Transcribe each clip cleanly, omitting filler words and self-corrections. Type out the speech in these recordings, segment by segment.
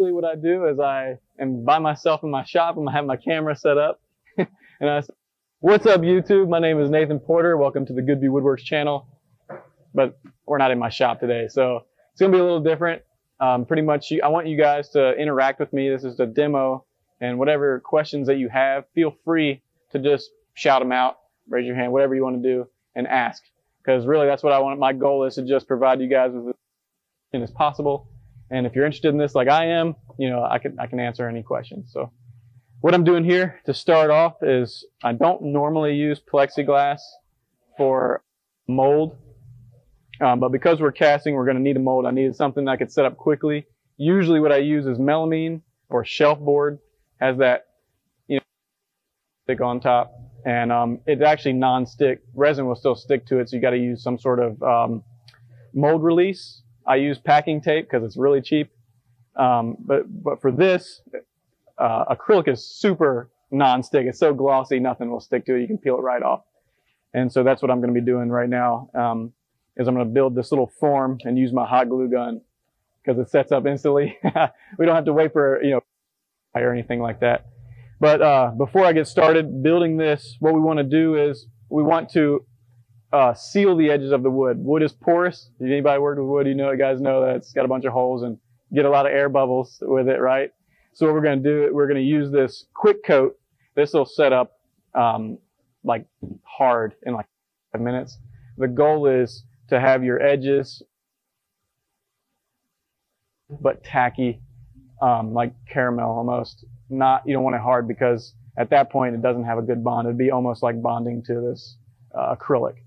What I do is I am by myself in my shop. I'm gonna have my camera set up, and I say, "What's up, YouTube? My name is Nathan Porter. Welcome to the GoodView Woodworks channel." But we're not in my shop today, so it's gonna be a little different. Pretty much, I want you guys to interact with me. This is a demo, and whatever questions that you have, feel free to just shout them out, raise your hand, whatever you want to do, and ask. Because really, that's what I want. My goal is to just provide you guys with as possible. And if you're interested in this like I am, you know, I can answer any questions. So what I'm doing here to start off is I don't normally use plexiglass for mold. But because we're casting, we're going to need a mold. I needed something I could set up quickly. Usually what I use is melamine or shelf board. Has that, you know, stick on top. And it's actually non-stick. Resin will still stick to it, so you got to use some sort of mold release. I use packing tape because it's really cheap. But for this, acrylic is super non-stick. It's so glossy, nothing will stick to it. You can peel it right off. And so that's what I'm going to be doing right now. Is I'm going to build this little form and use my hot glue gun because it sets up instantly. We don't have to wait for, you know, or anything like that. But before I get started building this, what we want to do is we want to seal the edges of the wood. Wood is porous. If anybody worked with wood, you know, you guys know that it's got a bunch of holes and get a lot of air bubbles with it, right? So what we're going to do, we're going to use this quick coat. This will set up like hard in like 5 minutes. The goal is to have your edges but tacky, like caramel almost. Not, you don't want it hard because at that point it doesn't have a good bond. It'd be almost like bonding to this acrylic.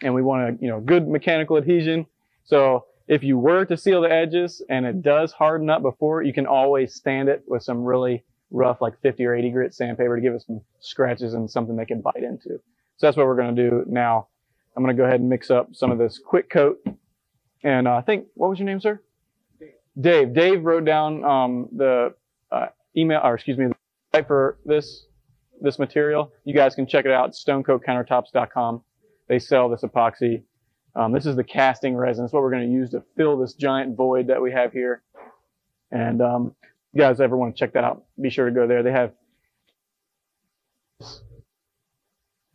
And we want you know, good mechanical adhesion. So if you were to seal the edges and it does harden up before, you can always sand it with some really rough, like 50 or 80 grit sandpaper to give it some scratches and something they can bite into. So that's what we're going to do now. I'm going to go ahead and mix up some of this quick coat. And I think, what was your name, sir? Dave. Dave wrote down the email, or excuse me, the site for this material. You guys can check it out. stonecoatcountertops.com. They sell this epoxy. This is the casting resin. It's what we're going to use to fill this giant void that we have here. And if you guys ever want to check that out, be sure to go there. They have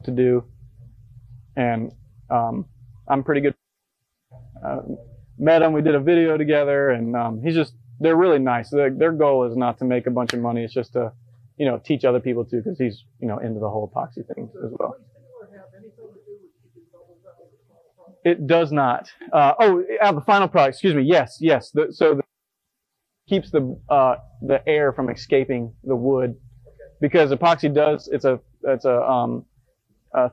to do. And I'm pretty good. Met him. We did a video together. And they're really nice. Their goal is not to make a bunch of money. It's just to, you know, teach other people too, because he's, you know, into the whole epoxy thing as well. It does not. The final product. Excuse me. Yes. Keeps the air from escaping the wood, because epoxy does. It's a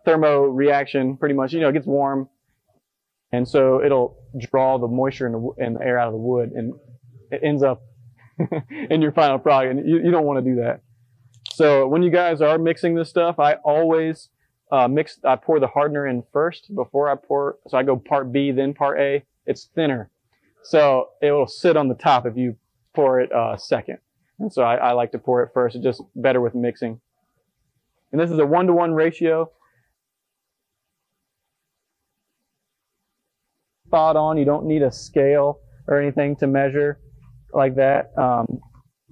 thermo reaction. Pretty much. You know, it gets warm, and so it'll draw the moisture and the air out of the wood, and it ends up in your final product. And you don't want to do that. So when you guys are mixing this stuff, I always I pour the hardener in first before I pour. So I go part B, then part A. It's thinner, so it will sit on the top if you pour it second. And so I like to pour it first. It's just better with mixing. And this is a 1-to-1 ratio. Spot on. You don't need a scale or anything to measure like that.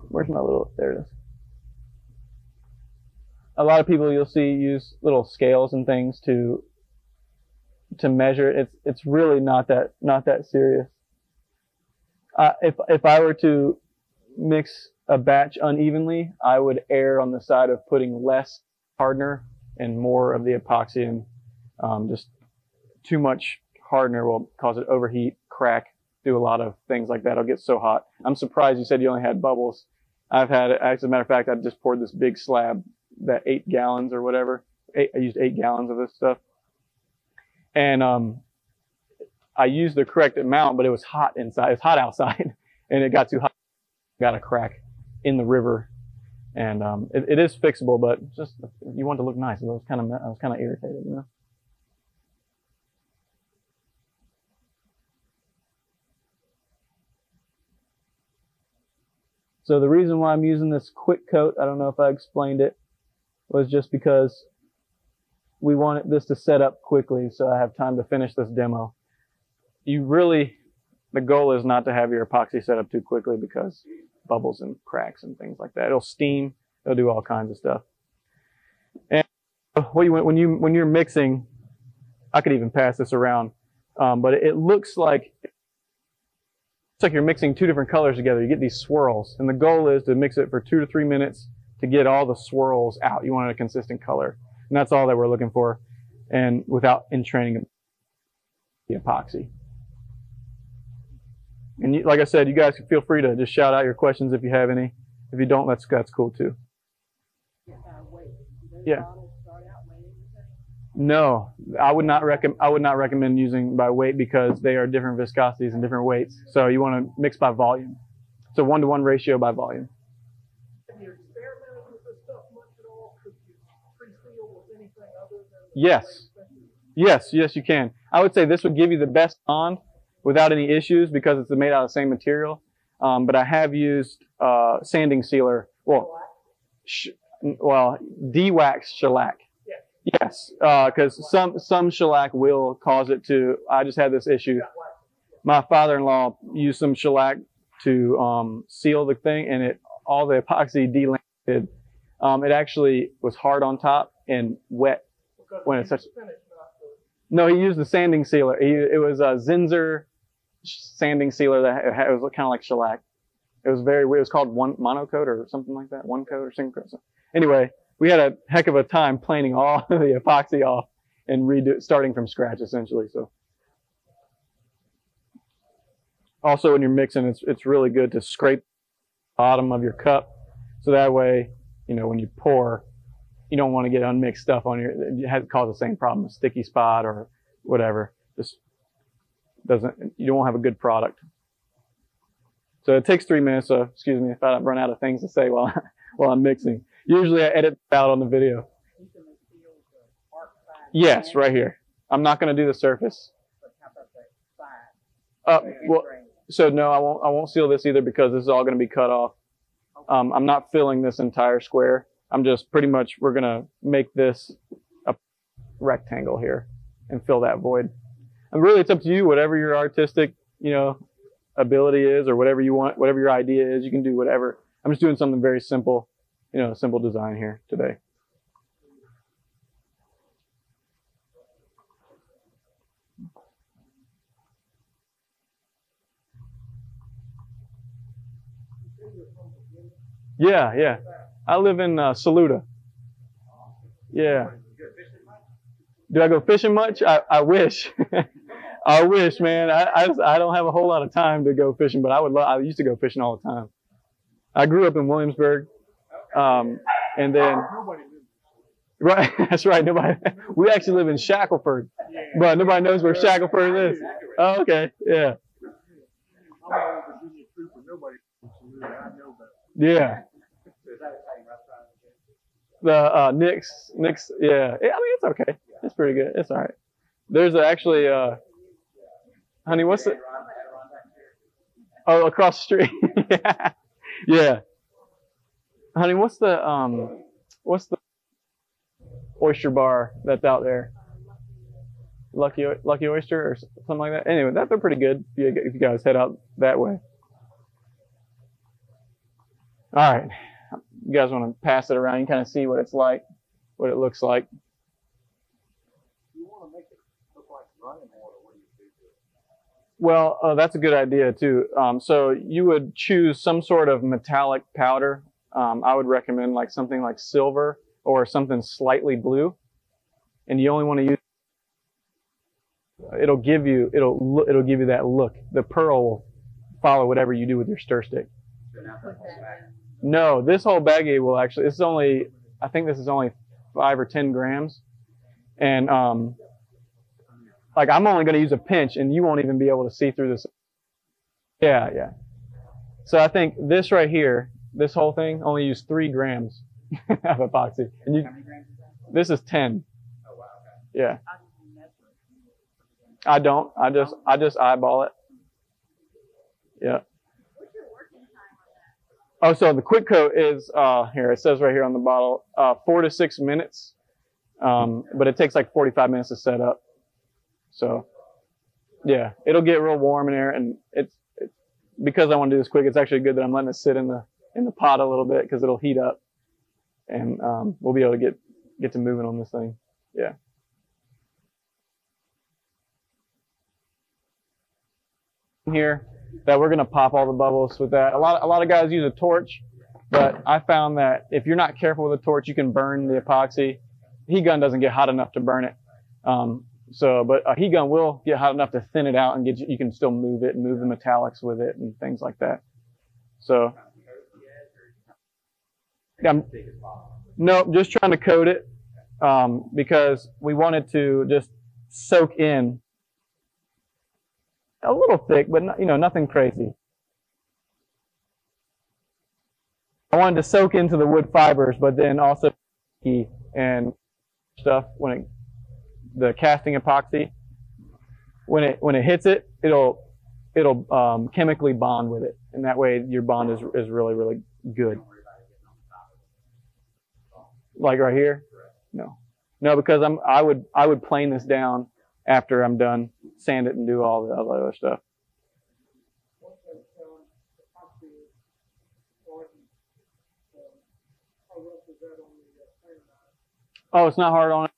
Where's my little? There it is. A lot of people you'll see use little scales and things to measure. It's really not that serious. If I were to mix a batch unevenly, I would err on the side of putting less hardener and more of the epoxy in. Just too much hardener will cause it overheat, crack, do a lot of things like that. It'll get so hot. I'm surprised you said you only had bubbles. I've had, as a matter of fact, I just poured this big slab, that 8 gallons or whatever. I used 8 gallons of this stuff. And I used the correct amount, but it was hot inside. It's hot outside, and it got too hot. Got a crack in the river. And it is fixable, but just you want to look nice. I was kind of irritated, you know. So the reason why I'm using this quick coat, I don't know if I explained it, was just because we wanted this to set up quickly so I have time to finish this demo. The goal is not to have your epoxy set up too quickly, because bubbles and cracks and things like that. It'll steam. It'll do all kinds of stuff. And when you're mixing, I could even pass this around, but it looks like you're mixing two different colors together. You get these swirls, and the goal is to mix it for 2 to 3 minutes to get all the swirls out. You want a consistent color, and that's all that we're looking for, and without entraining the epoxy. And like I said, you guys can feel free to just shout out your questions if you have any. If you don't, that's cool too. Yeah. No, I would not recommend using by weight because they are different viscosities and different weights. So you want to mix by volume. So 1-to-1 ratio by volume. Have you experimented with this stuff much at all? Could you pre-seal with anything other than? Yes, you can. I would say this would give you the best bond without any issues because it's made out of the same material. But I have used sanding sealer. De-wax shellac. Yes, because some shellac will cause it to. I just had this issue. My father-in-law used some shellac to seal the thing, and all the epoxy delaminated. It actually was hard on top and wet when it's such. No, he used the sanding sealer. It was a Zinsser sanding sealer that it was kind of like shellac. It was it was called monocoat or something like that. One coat or single coat. Anyway, we had a heck of a time planing all the epoxy off and starting from scratch essentially. So, also when you're mixing, it's really good to scrape the bottom of your cup, so that way, when you pour, you don't want to get unmixed stuff on it cause the same problem, a sticky spot or whatever. You don't have a good product. So it takes 3 minutes. So excuse me if I run out of things to say while I'm mixing. Usually I edit out on the video. Yes, right here. I'm not going to do the surface. So no, I won't seal this either because this is all going to be cut off. I'm not filling this entire square. I'm just we're going to make this a rectangle here and fill that void. And really it's up to you, whatever your artistic, ability is or whatever you want, whatever your idea is, you can do whatever. I'm just doing something very simple. Simple design here today. Yeah. I live in Saluda. Yeah. Do I go fishing much? I wish. I wish, man. I don't have a whole lot of time to go fishing, but I used to go fishing all the time. I grew up in Williamsburg. And then, right, that's right. We actually live in Shackleford, but nobody knows where Shackleford is. Oh, okay, yeah. Yeah. The Nick's, yeah. I mean, it's okay. It's pretty good. It's all right. There's actually, honey, what's it? Oh, across the street. Yeah. Honey, what's the oyster bar that's out there? Lucky Oyster or something like that. Anyway, they're pretty good if you guys head out that way. All right, you guys want to pass it around? You can kind of see what it's like, what it looks like. You want to make it look like running water? What do you do? Well, that's a good idea too. So you would choose some sort of metallic powder. I would recommend like something like silver or something slightly blue, and you only want to use. It'll give you that look. The pearl will follow whatever you do with your stir stick. No, this whole baggie will actually. I think this is only 5 or 10 grams, and like I'm only going to use a pinch, and you won't even be able to see through this. Yeah. So I think this right here. This whole thing only used 3 grams of epoxy. And how many grams is that? This is 10. Oh wow. Okay. Yeah. I don't. I just eyeball it. Yeah. What's your working time on that? Oh, so the quick coat is here. It says right here on the bottle, 4 to 6 minutes. But it takes like 45 minutes to set up. So, yeah, it'll get real warm in there, and because I want to do this quick, it's actually good that I'm letting it sit in the pot a little bit because it'll heat up, and we'll be able to get to moving on this thing. Yeah. Here that we're gonna pop all the bubbles with that. A lot of guys use a torch, but I found that if you're not careful with a torch, you can burn the epoxy. The heat gun doesn't get hot enough to burn it. But a heat gun will get hot enough to thin it out and you can still move it and move the metallics with it and things like that. So, no, just trying to coat it, because we want it to just soak in a little thick, but nothing crazy. I wanted to soak into the wood fibers, but then also and stuff the casting epoxy, when it hits it, it'll chemically bond with it, and that way your bond is really, really good. Like right here, no, because I would plane this down after I'm done, sand it and do all the other stuff. Oh, it's not hard on it.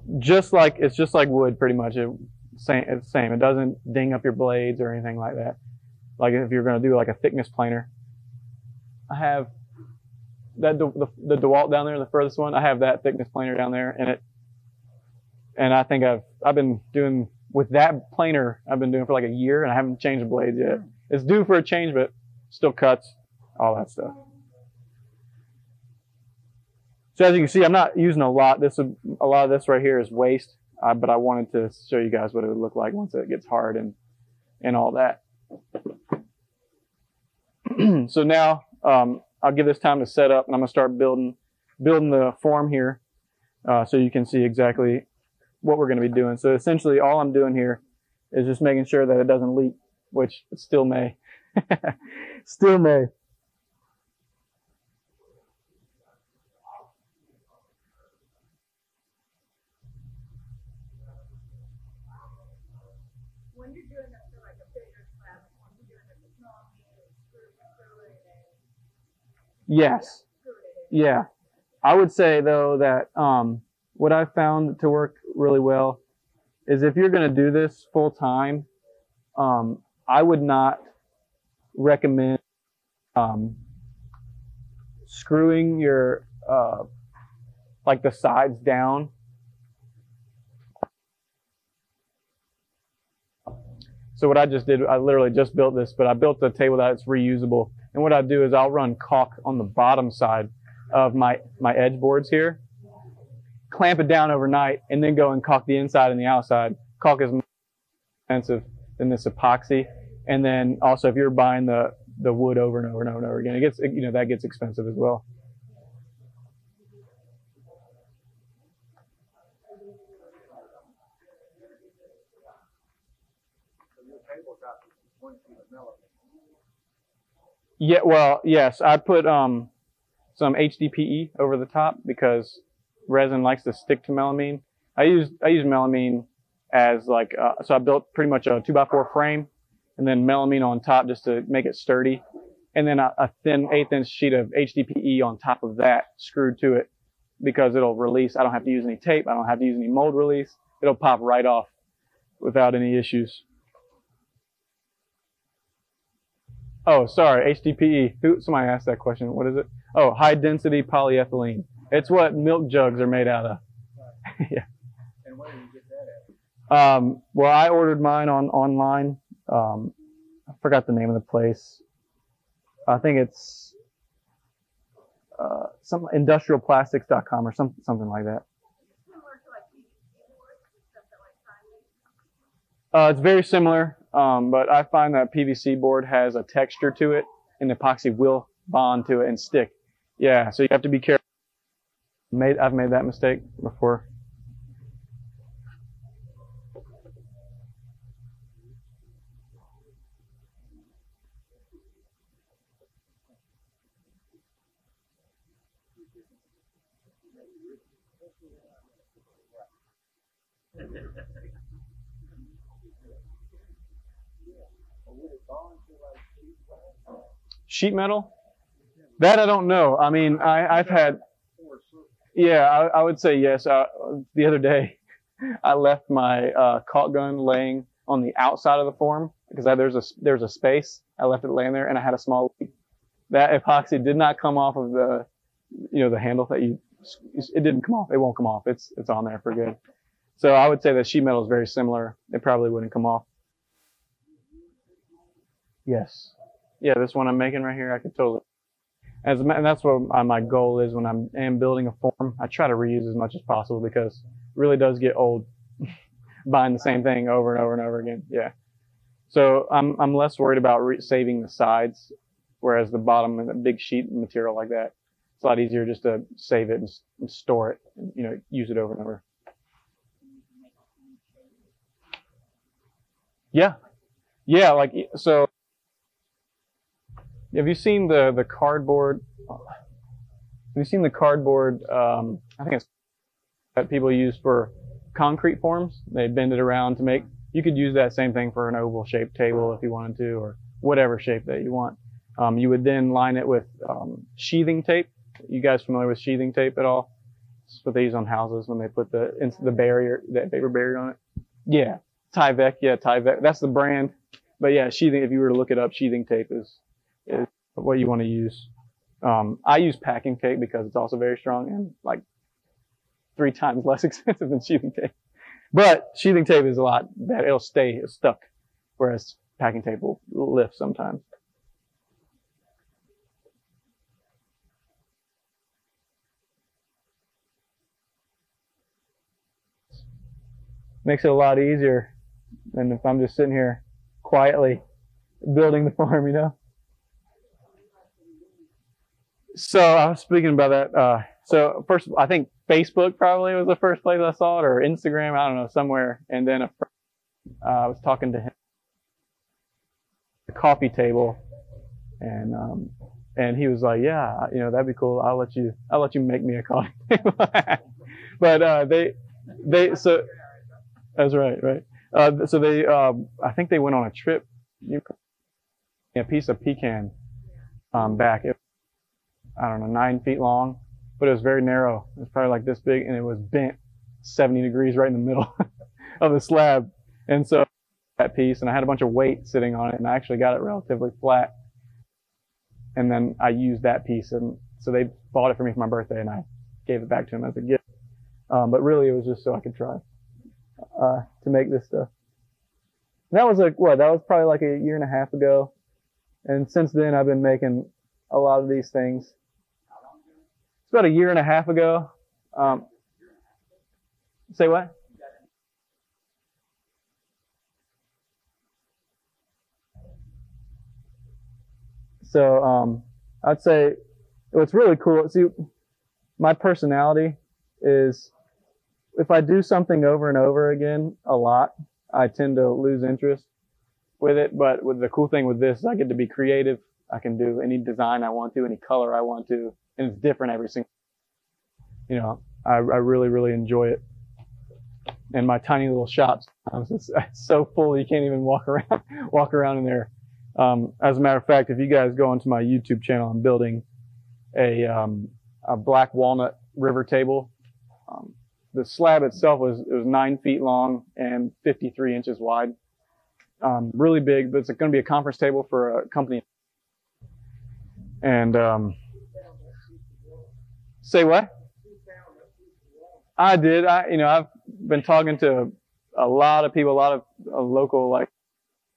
It's just like wood, pretty much. It's the same. It doesn't ding up your blades or anything like that. Like if you're going to do like a thickness planer, I have that the DeWalt down there, the furthest one. I have that thickness planer down there, and I think I've been doing with that planer. I've been doing for like a year, and I haven't changed the blades yet. It's due for a change, but still cuts, all that stuff. So as you can see, I'm not using a lot. A lot of this right here is waste, but I wanted to show you guys what it would look like once it gets hard and all that. So now I'll give this time to set up, and I'm gonna start building the form here, so you can see exactly what we're gonna be doing. So essentially, all I'm doing here is just making sure that it doesn't leak, which it still may, still may. When you're doing it for like a bigger slab, when you're doing it for small meat, screw it in. Yes. Yeah. I would say though that what I found to work really well is if you're going to do this full time, I would not recommend screwing your like the sides down. So what I just did, I literally just built this, but I built a table that's reusable. And what I do is I'll run caulk on the bottom side of my edge boards here, clamp it down overnight, and then go and caulk the inside and the outside. Caulk is more expensive than this epoxy. And then also if you're buying the wood over and over and over and over again, it gets, that gets expensive as well. Yeah, well, yes, I put some HDPE over the top because resin likes to stick to melamine. I use melamine as like so I built pretty much a 2x4 frame and then melamine on top just to make it sturdy, and then a thin 1/8" sheet of HDPE on top of that screwed to it because it'll release. I don't have to use any tape. I don't have to use any mold release. It'll pop right off without any issues. Oh, sorry, HDPE. Somebody asked that question. What is it? Oh, high density polyethylene. It's what milk jugs are made out of. Yeah. And where did you get that at? Well, I ordered mine online. I forgot the name of the place. I think it's some industrialplastics.com or something like that. It's very similar, but I find that PVC board has a texture to it, and epoxy will bond to it and stick. Yeah, so you have to be careful. I've made that mistake before. Sheet metal? That I don't know. I mean, I've had, yeah, I would say yes. The other day, I left my caulk gun laying on the outside of the form because there's a space. I left it laying there, and I had a small leak. That epoxy did not come off of the, the handle that it didn't come off. It won't come off. It's on there for good. So I would say that sheet metal is very similar. It probably wouldn't come off. Yes. Yeah, this one I'm making right here, I could totally. And that's what my goal is when I am building a form. I try to reuse as much as possible because it really does get old buying the same thing over and over and over again. Yeah. So I'm less worried about saving the sides, whereas the bottom and the big sheet material like that, it's a lot easier just to save it and store it and, use it over and over. Yeah. Yeah, so have you seen the cardboard? Have you seen the cardboard, I think it's that people use for concrete forms? They bend it around to make, you could use that same thing for an oval shaped table if you wanted to, or whatever shape that you want. You would then line it with sheathing tape. You guys familiar with sheathing tape at all? It's what they use on houses when they put the barrier, that paper barrier on it. Yeah, Tyvek. Yeah, Tyvek. That's the brand. But yeah, sheathing. If you were to look it up, sheathing tape is what you want to use. I use packing tape because it's also very strong and like 3 times less expensive than sheathing tape. But sheathing tape is a lot better. It'll stay stuck, whereas packing tape will lift sometimes. Makes it a lot easier than if I'm just sitting here quietly building the farm, So I was speaking about that. So first, I think Facebook probably was the first place I saw it, or Instagram, I don't know, somewhere. And then I was talking to him at the coffee table, and he was like, "Yeah, that'd be cool. I'll let you make me a coffee table." But so that's right. So they, I think they went on a trip. A piece of pecan back. I don't know, 9 feet long, but it was very narrow. It was probably like this big, and it was bent 70 degrees right in the middle of the slab. And so that piece, and I had a bunch of weight sitting on it, and I actually got it relatively flat. And then I used that piece, and so they bought it for me for my birthday, and I gave it back to them as a gift. But really, it was just so I could try to make this stuff. And that was that was probably like a year and a half ago. And since then, I've been making a lot of these things. It's about a year and a half ago. Say what? So I'd say what's really cool. See, my personality is if I do something over and over again a lot, I tend to lose interest with it. But the cool thing with this is I get to be creative. I can do any design I want to, any color I want to, and it's different every single. I really, really enjoy it. And my tiny little shop, it's so full you can't even walk around in there. As a matter of fact, if you guys go onto my YouTube channel, I'm building a black walnut river table. The slab itself was 9 feet long and 53 inches wide. Really big, but it's going to be a conference table for a company. And say what? I did. I've been talking to a lot of people, a lot of local like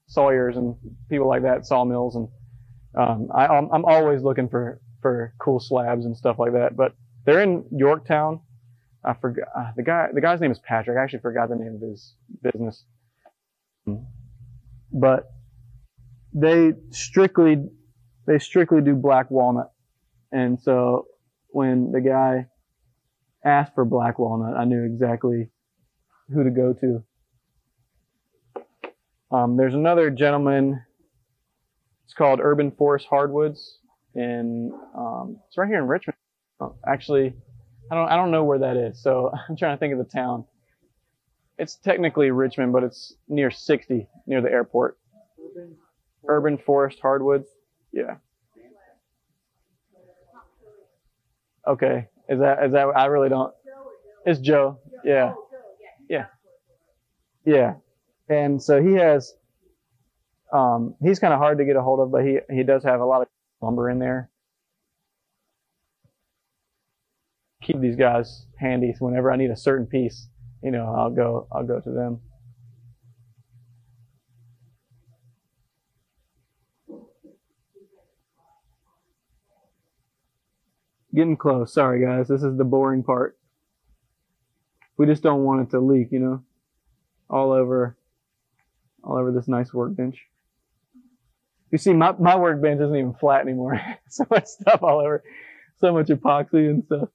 sawyers and people like that, sawmills, and I'm always looking for cool slabs and stuff like that. But they're in Yorktown. I forgot the guy's name is Patrick. I actually forgot the name of his business. But they strictly do black walnut. And so when the guy asked for black walnut, I knew exactly who to go to. There's another gentleman. It's called Urban Forest Hardwoods, and it's right here in Richmond. Actually, I don't know where that is, so I'm trying to think of the town. It's technically Richmond, but it's near 60, near the airport. Urban forest hardwoods. Yeah. Okay. Is that I really don't. It's Joe. Yeah. Yeah. Yeah. And so he has he's kind of hard to get a hold of, but he does have a lot of lumber in there. Keep these guys handy, so whenever I need a certain piece, you know, I'll go to them. Getting close. Sorry guys, this is the boring part. We just don't want it to leak, you know, all over this nice workbench. You see, my workbench isn't even flat anymore. So much stuff all over, so much epoxy and stuff.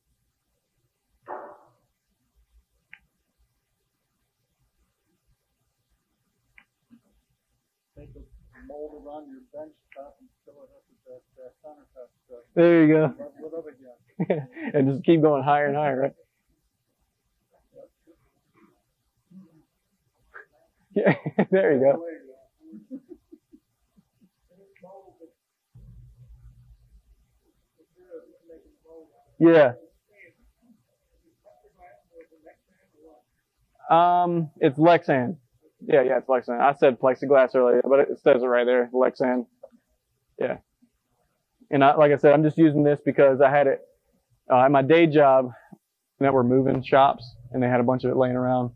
Take a mold around your bench top and fill it up with that countertop stuff. There you go. What up again? And just keep going higher and higher, right? Yeah, there you go. Yeah. It's Lexan. Yeah, it's Lexan. I said plexiglass earlier, but it says it right there, Lexan. Yeah. And like I said, I'm just using this because I had it at my day job that we're moving shops, and they had a bunch of it laying around.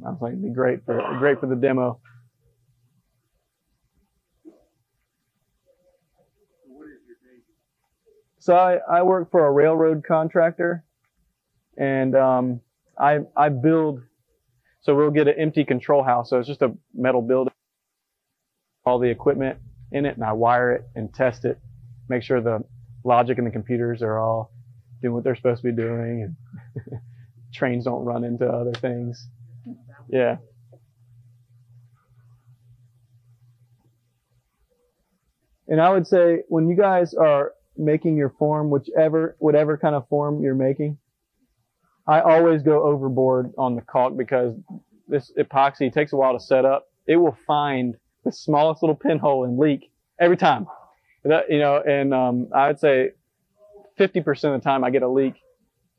I was like, it'd be great for the demo. What is your day? So I work for a railroad contractor, and I build. So we'll get an empty control house. So it's just a metal building, all the equipment in it, and I wire it and test it, make sure the logic and the computers are all doing what they're supposed to be doing, and trains don't run into other things. Yeah. And I would say when you guys are making your form, whatever kind of form you're making, I always go overboard on the caulk because this epoxy takes a while to set up. It will find the smallest little pinhole and leak every time. You know, and I would say 50% of the time I get a leak.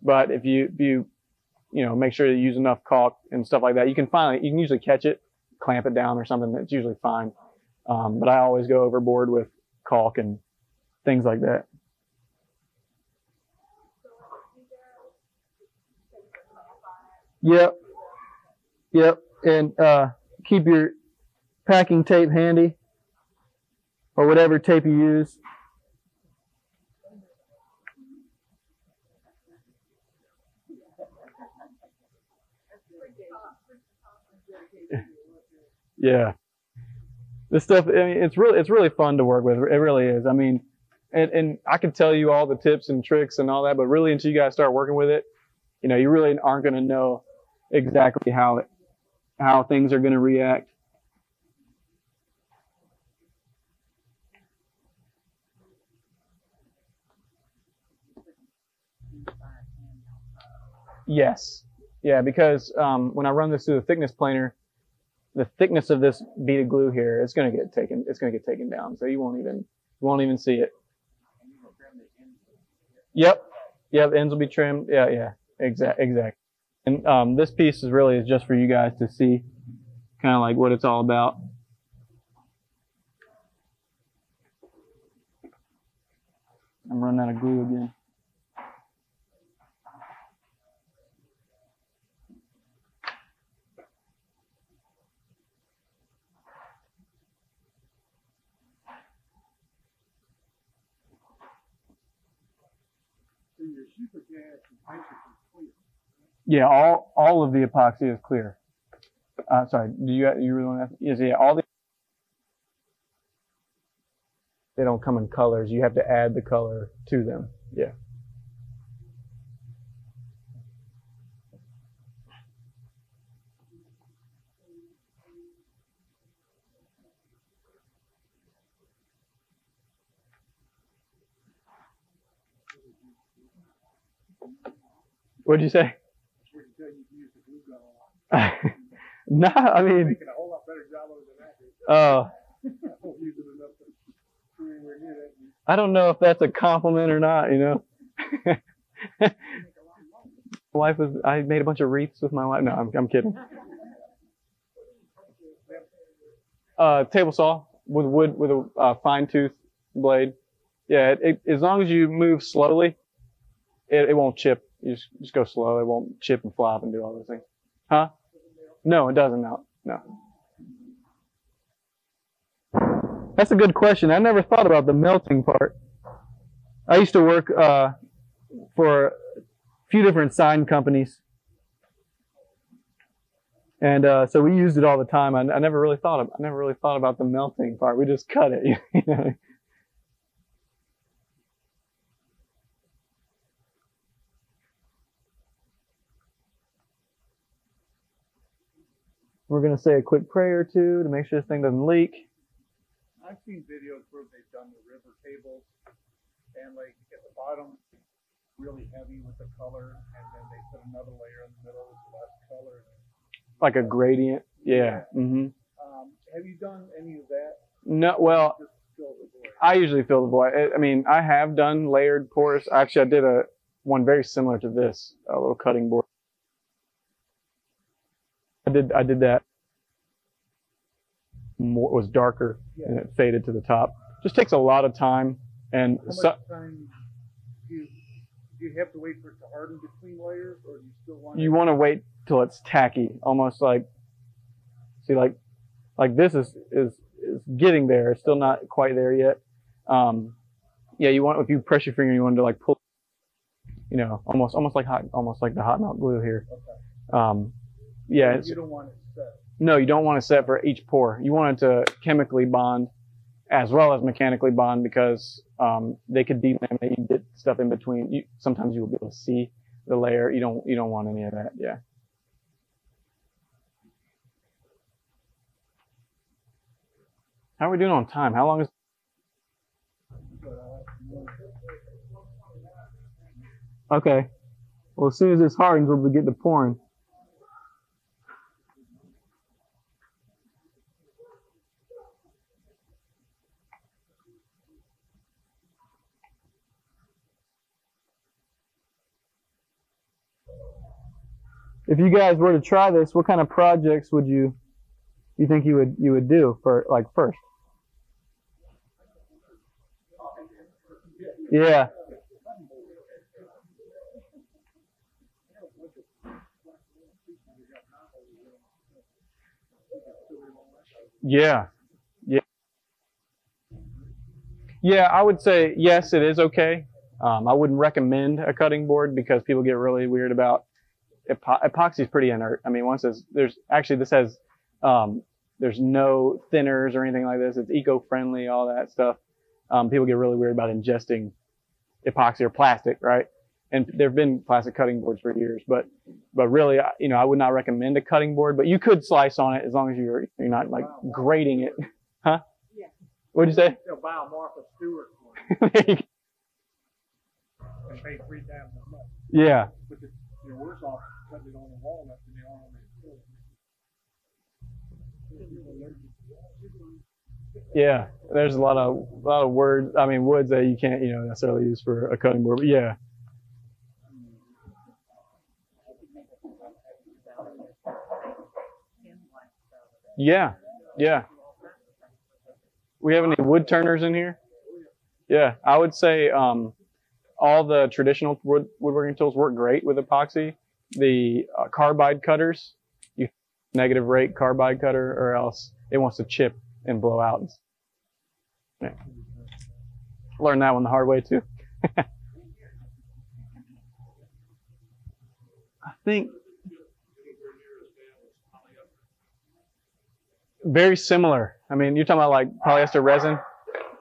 But if you make sure you use enough caulk and stuff like that, you can usually catch it, clamp it down or something. That's usually fine. But I always go overboard with caulk and things like that. Yep. And keep your packing tape handy, or whatever tape you use. Yeah. This stuff, I mean, it's really fun to work with. It really is. I mean, and I can tell you all the tips and tricks and all that, but really until you guys start working with it, you know, you really aren't going to know exactly how things are going to react. Yes. Yeah, because when I run this through the thickness planer, the thickness of this beaded glue here, it's going to get taken down. So you won't even see it. Yep. Yeah, the ends will be trimmed. Yeah. Exactly. And this piece is just for you guys to see kind of like what it's all about. I'm running out of glue again. So your super gas and hydrogen is clear. Yeah, all of the epoxy is clear. Sorry, do you really want to? Yes, yeah, they don't come in colors. You have to add the color to them. Yeah. What'd you say? No, I mean, Making a whole lot better job of it than that. won't use it enough to anywhere near that. I don't know if that's a compliment or not, you know. I made a bunch of wreaths with my wife. No, I'm kidding. Table saw with wood, with a fine tooth blade. Yeah, as long as you move slowly, it won't chip. You just go slow. It won't chip and flop and do all those things. Huh? No, it doesn't melt. No. That's a good question. I never thought about the melting part. I used to work for a few different sign companies, and so we used it all the time. I never really thought about the melting part. We just cut it. You know? We're gonna say a quick prayer or two to make sure this thing doesn't leak. I've seen videos where they've done the river tables, and like at the bottom, really heavy with the color, and then they put another layer in the middle with less color. Like a gradient. Yeah. Mm-hmm. Have you done any of that? No. Well, Just fill the void? I usually fill the void. I mean, I have done layered pours. Actually, I did one very similar to this, a little cutting board. I did that. More, it was darker and it faded to the top. Just takes a lot of time. And How much time do you have to wait for it to harden between layers, or do you still want? You want to wait till it's tacky, almost like, see, like this is getting there. It's still not quite there yet. Yeah, you want, if you press your finger, you want to like pull, you know, almost like the hot melt glue here. Okay. Yeah. You don't want it set. No, you don't want to set for each pour. You want it to chemically bond as well as mechanically bond, because they could delaminate. You get stuff in between. Sometimes you will be able to see the layer. You don't want any of that. Yeah. How are we doing on time? How long is? Okay. Well, as soon as this hardens, we'll get to pouring. If you guys were to try this, what kind of projects would you think you would do for, like, first? Yeah. Yeah. Yeah. Yeah, I would say yes, it is okay. I wouldn't recommend a cutting board because people get really weird about epoxy is pretty inert. I mean, this has there's no thinners or anything like this. It's eco-friendly, all that stuff. People get really weird about ingesting epoxy or plastic, right? And there have been plastic cutting boards for years, but really, you know, I would not recommend a cutting board. But you could slice on it as long as you're not like grating it, huh? Yeah. What'd you say? They'll buy a Martha Stewart There you go. and pay 3 times as much. Yeah. But you're worse off cutting it on the walnut than they are on the Yeah, there's a lot of woods that you can't, necessarily use for a cutting board. But yeah. Yeah, yeah. We have any wood turners in here? Yeah, I would say all the traditional woodworking tools work great with epoxy. The carbide cutters, you negative rate carbide cutter, or else it wants to chip and blow out. Yeah. Learned that one the hard way too. I think very similar. I mean, you're talking about like polyester resin?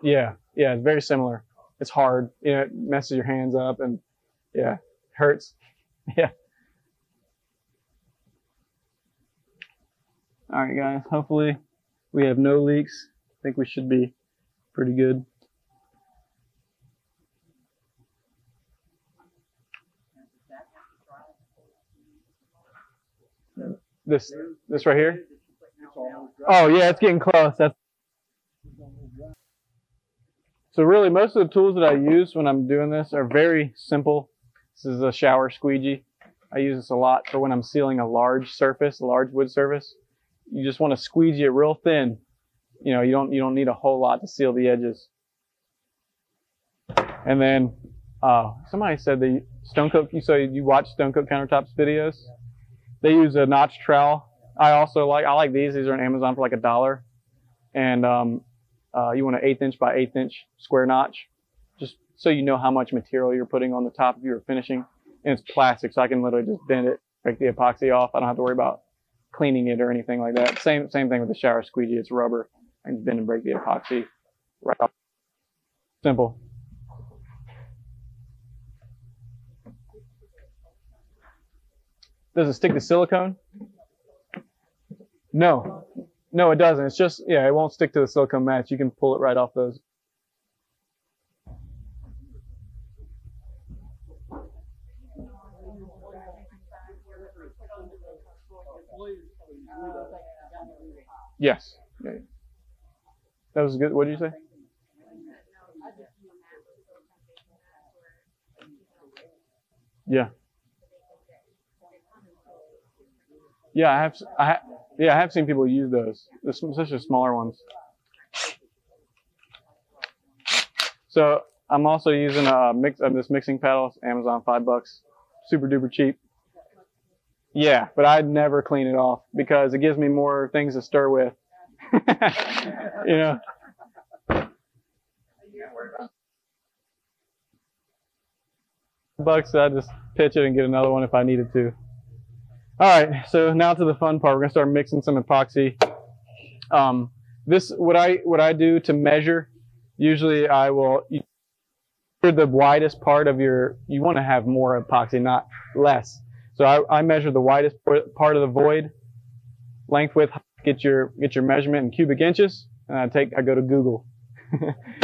Yeah, it's very similar. It's hard. It messes your hands up and hurts. Yeah. All right, guys. Hopefully we have no leaks. I think we should be pretty good. This right here? Oh yeah, it's getting close. So really, most of the tools that I use when I'm doing this are very simple. This is a shower squeegee. I use this a lot for when I'm sealing a large surface, a large wood surface. You just want to squeegee it real thin. You know, you don't need a whole lot to seal the edges. And then somebody said the you watch Stone Coat Countertops videos. They use a notch trowel. I like these. These are on Amazon for like $1. And you want an 1/8 inch by 1/8 inch square notch, just so you know how much material you're putting on the top if you're finishing. And it's plastic, so I can literally just bend it, break the epoxy off. I don't have to worry about cleaning it or anything like that. Same thing with the shower squeegee. It's rubber. I can bend and break the epoxy right off. Simple. Does it stick to silicone? No. No, it doesn't. It's just, yeah, it won't stick to the silicone mats. You can pull it right off those. Yes. Yeah. That was good. What did you say? Yeah. Yeah, I have seen people use those, especially smaller ones. So I'm also using a mix of this mixing paddle, Amazon, $5, super duper cheap. Yeah, but I'd never clean it off because it gives me more things to stir with. You know. $5, I just pitch it and get another one if I needed to. All right, so now to the fun part. We're gonna start mixing some epoxy. What I do to measure. Usually, I will. The widest part of you want to have more epoxy, not less. So I measure the widest part of the void, length, width, get your measurement in cubic inches, and I go to Google,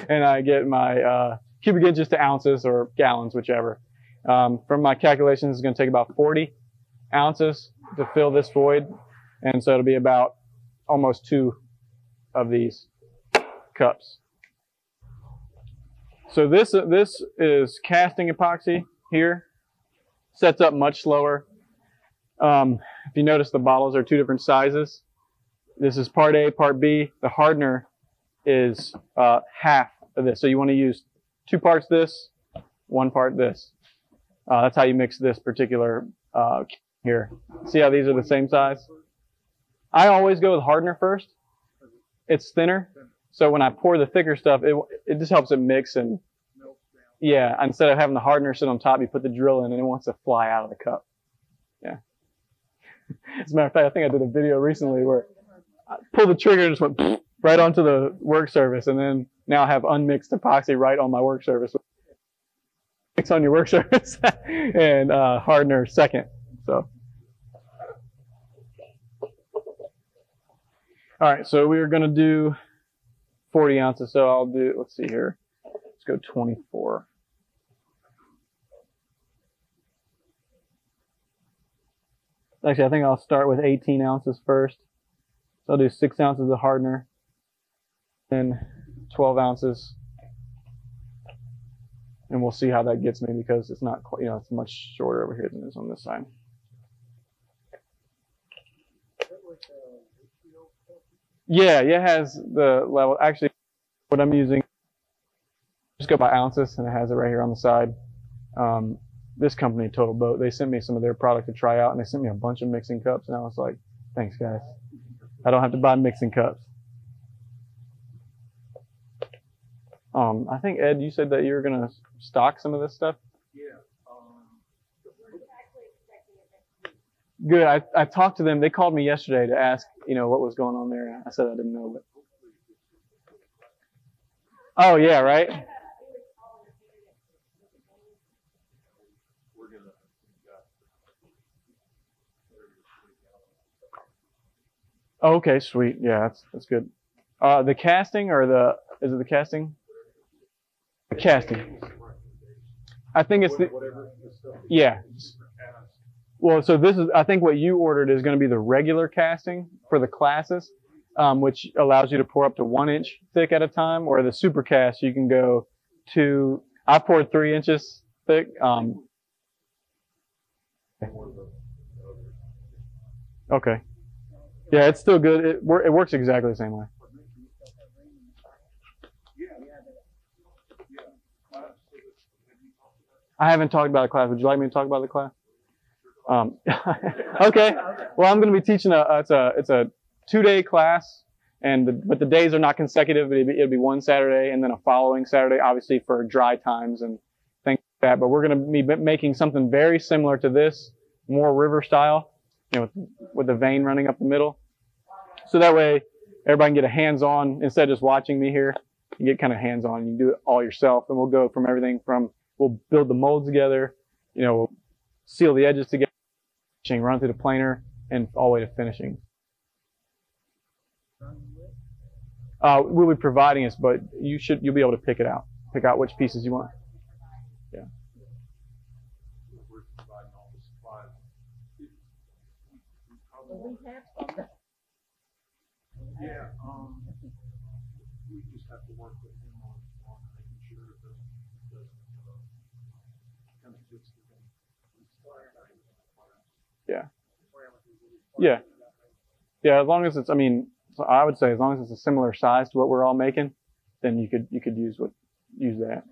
and I get my cubic inches to ounces or gallons, whichever. From my calculations, it's going to take about 40 ounces to fill this void, and so it'll be about almost 2 of these cups. So this is casting epoxy here. Sets up much slower. If you notice, the bottles are 2 different sizes. This is part A, part B. The hardener is half of this. So you want to use 2 parts this, 1 part this. That's how you mix this particular here. See how these are the same size? I always go with hardener first. It's thinner. So when I pour the thicker stuff, it just helps it mix and yeah, instead of having the hardener sit on top, you put the drill in and it wants to fly out of the cup. Yeah. As a matter of fact, I think I did a video recently where I pulled the trigger and just went right onto the work surface, and then now I have unmixed epoxy right on my work surface. Mix on your work surface and hardener second. So. All right, so we are going to do 40 ounces. So I'll do, let's see here. Let's go 24. Actually, I think I'll start with 18 ounces first. So I'll do 6 ounces of hardener, then 12 ounces. And we'll see how that gets me because it's not quite, it's much shorter over here than it is on this side. Yeah, it has the level. Actually, what I'm using, just go by ounces, and it has it right here on the side. This company, Total Boat, they sent me some of their product to try out, and they sent me a bunch of mixing cups, and I was like, thanks, guys. I don't have to buy mixing cups. I think, Ed, you said that you were going to stock some of this stuff? Yeah. Good. I talked to them. They called me yesterday to ask, what was going on there. I said I didn't know, but. Oh, yeah, right? Oh, okay, sweet. Yeah, that's good. The casting or is it the casting? The casting. I think it's yeah. Well, so I think what you ordered is going to be the regular casting for the classes. which allows you to pour up to 1 inch thick at a time, or the super cast, you can go to, I poured 3 inches thick. Okay. Yeah, it's still good. It works exactly the same way. I haven't talked about the class. Would you like me to talk about the class? Okay. Well, I'm going to be teaching it's a 2-day class, but the days are not consecutive. It'll be one Saturday and then a following Saturday, obviously for dry times and things like that. But we're going to be making something very similar to this, more river style, with the vein running up the middle. So that way everybody can get a hands-on, instead of just watching me here, you get kind of hands-on. You can do it all yourself. And we'll go from everything from, we'll build the molds together, we'll seal the edges together, run through the planer, and all the way to finishing. We'll be providing this, but you'll be able to pick out which pieces you want. Yeah. Yeah, we just have to work with him on making sure it doesn't kind of fix the thing. Yeah. Yeah. Yeah, as long as it's, so I would say as long as it's a similar size to what we're all making, then you could use that.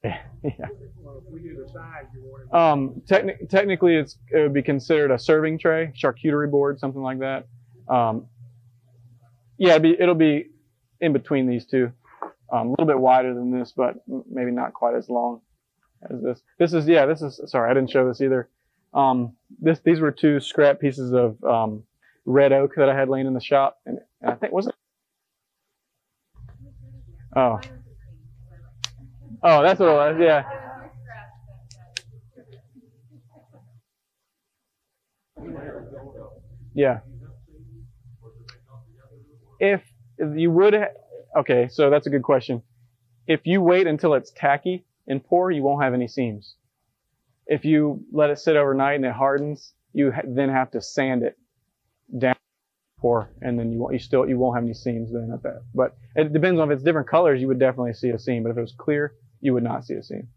Yeah. Well, if we do the size you want. Technically it would be considered a serving tray, charcuterie board, something like that. Yeah, it'll be in between these two. A little bit wider than this, but maybe not quite as long as this. This is, sorry, I didn't show this either. These were 2 scrap pieces of, red oak that I had laying in the shop. And I think, was it? Oh, that's what it was. Yeah. Yeah. If you would, okay, so that's a good question. If you wait until it's tacky and pour, you won't have any seams. If you let it sit overnight and it hardens, you then have to sand it down, pour, and then you won't have any seams then at that. But it depends on if it's different colors, you would definitely see a seam. But if it was clear, you would not see a seam.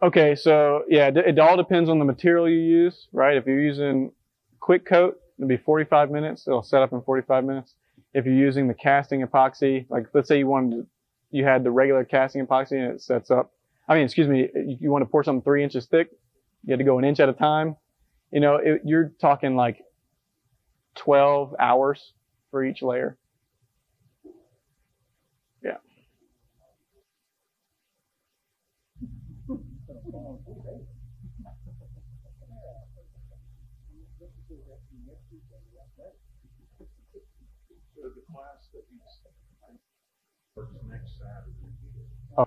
Okay, so yeah, it all depends on the material you use, right? If you're using quick coat, it'll be 45 minutes. It'll set up in 45 minutes. If you're using the casting epoxy, like let's say you had the regular casting epoxy and it sets up. You want to pour something 3 inches thick, you had to go an inch at a time. You're talking like 12 hours for each layer. Yeah. So the class that starts next Saturday. Oh.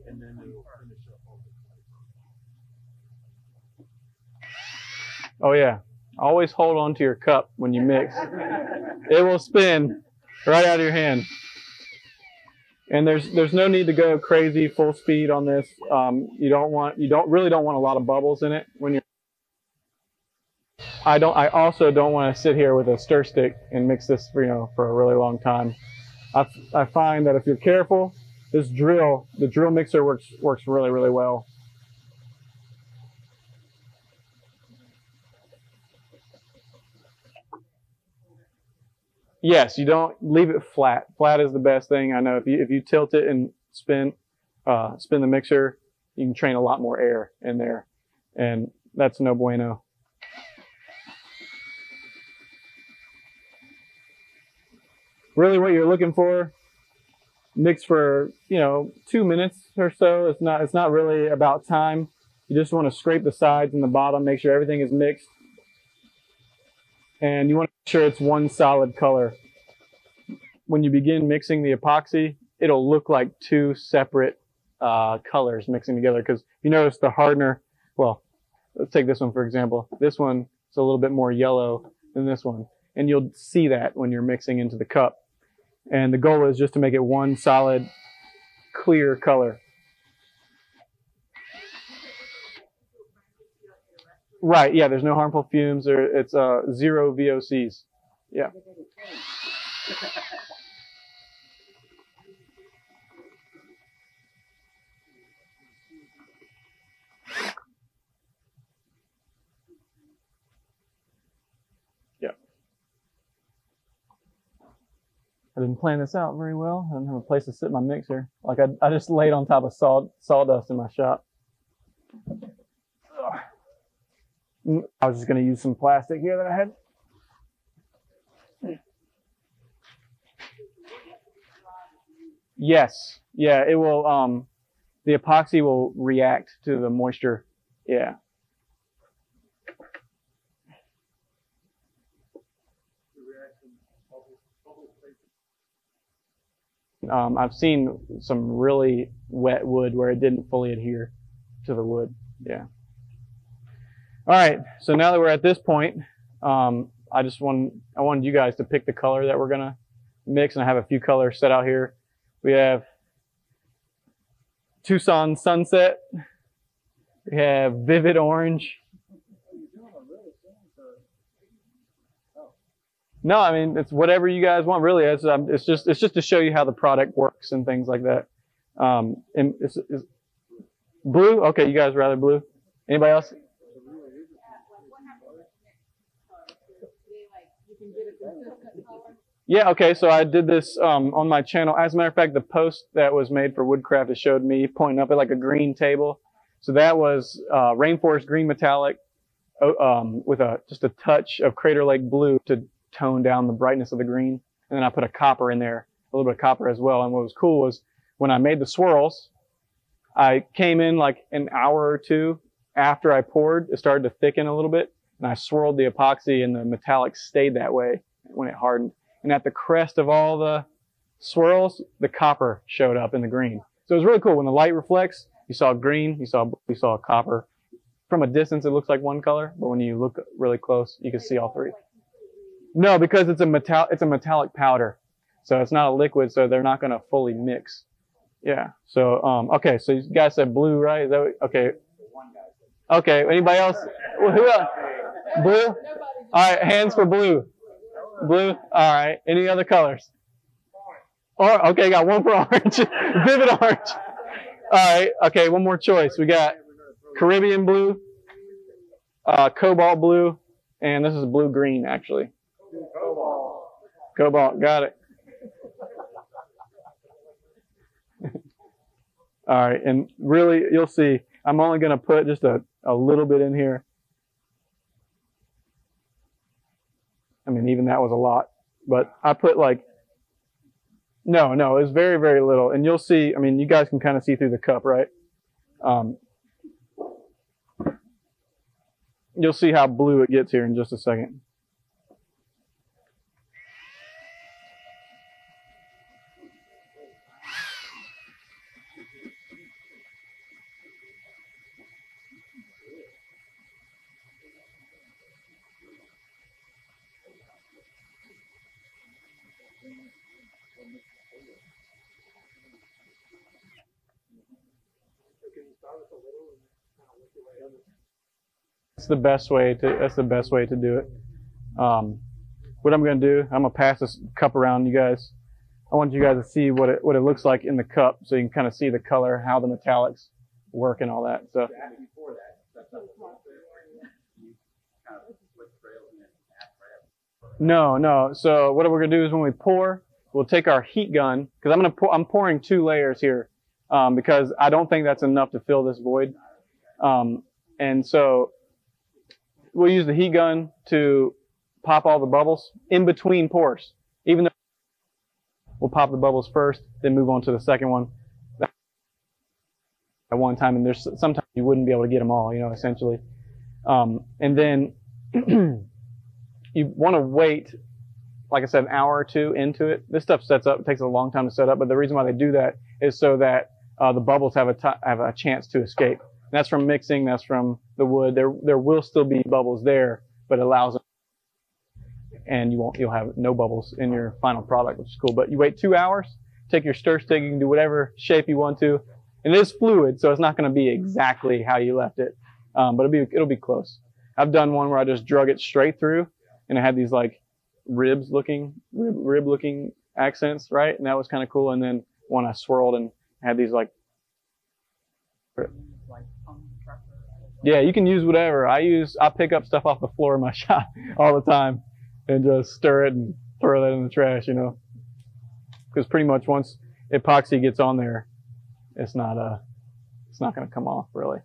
And then it'll finish up on the Oh yeah. Always hold on to your cup when you mix. It will spin right out of your hand. And there's no need to go crazy full speed on this. You really don't want a lot of bubbles in it when you're. I also don't want to sit here with a stir stick and mix this for a really long time. I find that if you're careful, the drill mixer works really, really well. Yes, you don't leave it flat. Flat is the best thing. I know if you tilt it and spin the mixer, you can train a lot more air in there, and that's no bueno. Really, what you're looking for, mix for 2 minutes or so. It's not really about time. You just want to scrape the sides and the bottom, make sure everything is mixed. And you want to make sure it's one solid color. When you begin mixing the epoxy, it'll look like 2 separate colors mixing together. Because you notice the hardener, well, let's take this one for example. This one is a little bit more yellow than this one. and you'll see that when you're mixing into the cup. And the goal is just to make it one solid, clear color. Right, yeah, there's no harmful fumes. It's 0 VOCs. Yeah. I didn't plan this out very well. I didn't have a place to sit my mixer. Like I just laid on top of sawdust in my shop. I was just going to use some plastic here that I had. Yes. Yeah, it will, the epoxy will react to the moisture. Yeah. I've seen some really wet wood where it didn't fully adhere to the wood. Yeah. All right. So now that we're at this point, I wanted you guys to pick the color that we're gonna mix, and I have a few colors set out here. We have Tucson Sunset. We have Vivid Orange. No, I mean, it's whatever you guys want, really. It's just to show you how the product works and things like that. And it's blue? Okay, you guys rather blue? Anybody else? Yeah, okay, so I did this on my channel. As a matter of fact, the post that was made for Woodcraft, it showed me pointing up at like a green table. So that was Rainforest Green Metallic with just a touch of Crater Lake Blue to tone down the brightness of the green. And then I put a copper in there, a little bit of copper as well. And what was cool was when I made the swirls, I came in like an hour or two after I poured. It started to thicken a little bit, and I swirled the epoxy, and the metallic stayed that way when it hardened. And at the crest of all the swirls, the copper showed up in the green. So it was really cool. When the light reflects, you saw green, you saw copper. From a distance, it looks like one color, but when you look really close, you can see all three. No, because it's a metallic powder. So it's not a liquid, so they're not going to fully mix. Yeah. So, okay. So you guys said blue, right? Is that what, okay. Okay. Anybody else? Who else? Blue? All right. Hands for blue. Blue. All right. Any other colors? Or, okay. Got one for orange. Vivid orange. All right. Okay. One more choice. We got Caribbean blue, cobalt blue, and this is blue green, actually. Cobalt, got it. All right, and really, you'll see, I'm only going to put just a little bit in here. I mean, even that was a lot, but I put like, no, it was very, very little. And you'll see, I mean, you guys can kind of see through the cup, right? You'll see how blue it gets here in just a second. That's the best way to do it. What I'm going to do, I'm going to pass this cup around you guys. I want you guys to see what it looks like in the cup, so you can kind of see the color, how the metallics work, and all that. So. No. So what we're going to do is when we pour, we'll take our heat gun, because I'm pouring 2 layers here, because I don't think that's enough to fill this void. And so we'll use the heat gun to pop all the bubbles in between pours. Even though we'll pop the bubbles first, then move on to the second one at one time. And there's sometimes you wouldn't be able to get them all, essentially. And then you want to wait, like I said, an hour or two into it. This stuff sets up. It takes a long time to set up, but the reason why they do that is so that the bubbles have a chance to escape. And that's from mixing. That's from the wood. There will still be bubbles there, but it allows them. and you'll have no bubbles in your final product, which is cool. But you wait 2 hours, take your stir stick, you can do whatever shape you want to. And it is fluid, so it's not going to be exactly how you left it, but it'll be close. I've done one where I just drug it straight through, and it had these like rib looking accents, right? And that was kind of cool. And then one I swirled and had these like, yeah, you can use whatever. I pick up stuff off the floor in my shop all the time and just stir it and throw that in the trash, you know, because pretty much once epoxy gets on there, it's not going to come off really.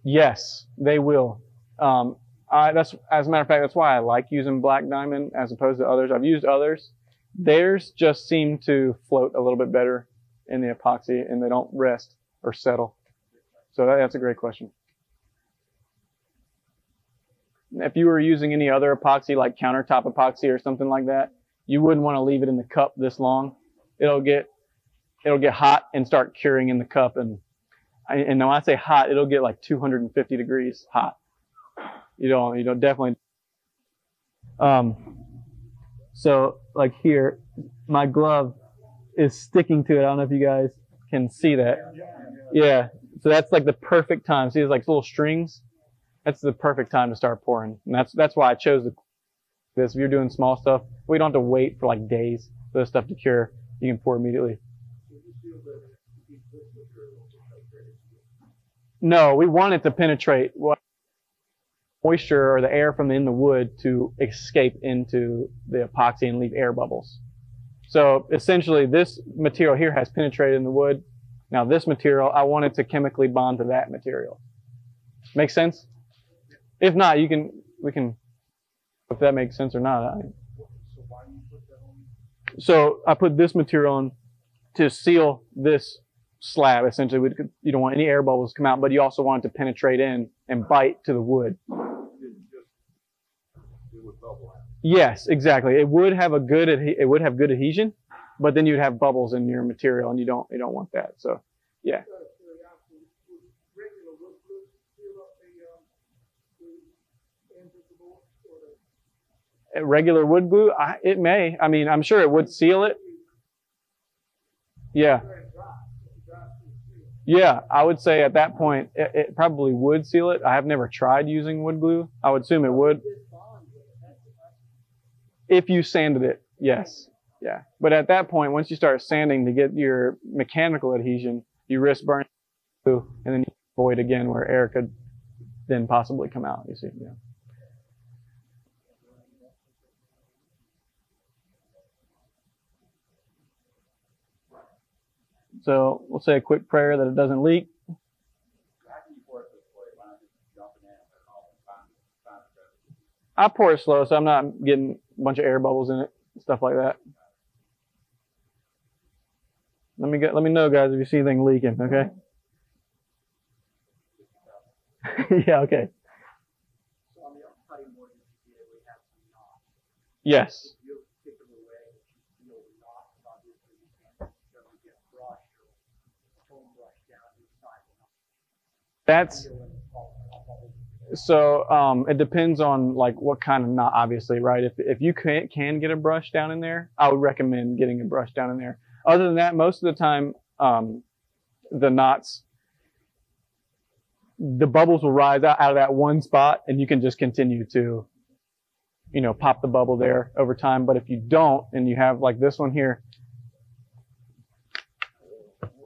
Yes, they will. As a matter of fact, that's why I like using black diamond as opposed to others. I've used others. Theirs just seem to float a little bit better in the epoxy, and they don't rest or settle. So that's a great question. If you were using any other epoxy like Countertop Epoxy or something like that, you wouldn't want to leave it in the cup this long. It'll get hot and start curing in the cup, and when I say hot, it'll get like 250 degrees hot. You don't definitely. So like here, my glove is sticking to it. I don't know if you guys can see that. Yeah. So that's like the perfect time. See, there's like little strings. That's the perfect time to start pouring. And that's why I chose this. If you're doing small stuff, we don't have to wait for like days for the stuff to cure. You can pour immediately. No, we want it to penetrate moisture or the air from in the wood to escape into the epoxy and leave air bubbles. So essentially this material here has penetrated in the wood. Now this material, I want it to chemically bond to that material. Make sense? If not, we can, if that makes sense or not. So I put this material on to seal this slab. Essentially, you don't want any air bubbles to come out, but you also want it to penetrate in and bite to the wood. Yes, exactly. It would have good adhesion, but then you'd have bubbles in your material, and you don't want that. So, yeah. Regular wood glue, it may. I mean, I'm sure it would seal it. Yeah. Yeah, I would say at that point, it probably would seal it. I have never tried using wood glue. I would assume it would. If you sanded it, yes. Yeah. But at that point, once you start sanding to get your mechanical adhesion, you risk burning glue, and then you void again where air could then possibly come out, you see. Yeah. So we'll say a quick prayer that it doesn't leak. I pour it slow, so I'm not getting a bunch of air bubbles in it, stuff like that. Let me know, guys, if you see anything leaking, okay? Yeah, okay. Yes. That's so. It depends on like what kind of knot, obviously, right? If you can get a brush down in there, I would recommend getting a brush down in there. Other than that, most of the time, the knots, the bubbles will rise out of that one spot, and you can just continue to, pop the bubble there over time. But if you don't, and you have like this one here,